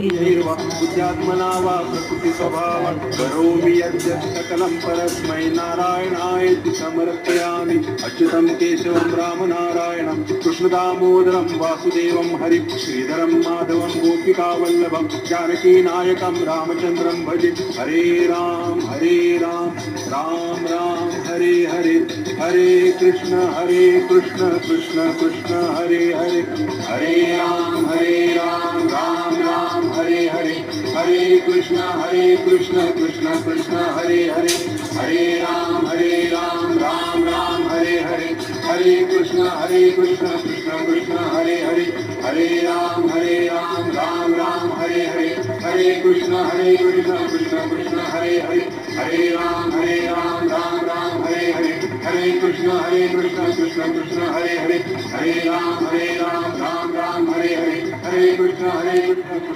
बुद्ध्यात्मना वा प्रकृति स्वभाव करोमि यद्यत् सकलं परस्मै नारायणायति समर्पयामि अच्युतं केशवं रामनारायणं कृष्णदामोदरं वासुदेवं हरिं श्रीधरं माधवं गोपिकावल्लभं जानकीनायकं रामचन्द्रं भजे हरे राम राम राम हरे हरे हरे कृष्ण कृष्ण कृष्ण हरे हरे हरे राम राम राम हरे हरे हरे कृष्ण कृष्ण कृष्ण हरे हरे हरे राम राम राम हरे हरे हरे कृष्ण कृष्ण कृष्ण हरे हरे हरे राम राम राम हरे हरे हरे कृष्ण कृष्ण कृष्ण हरे हरे हरे राम राम राम हरे हरे हरे कृष्ण कृष्ण कृष्ण हरे हरे हरे राम राम राम हरे हरे हरे कृष्ण कृष्ण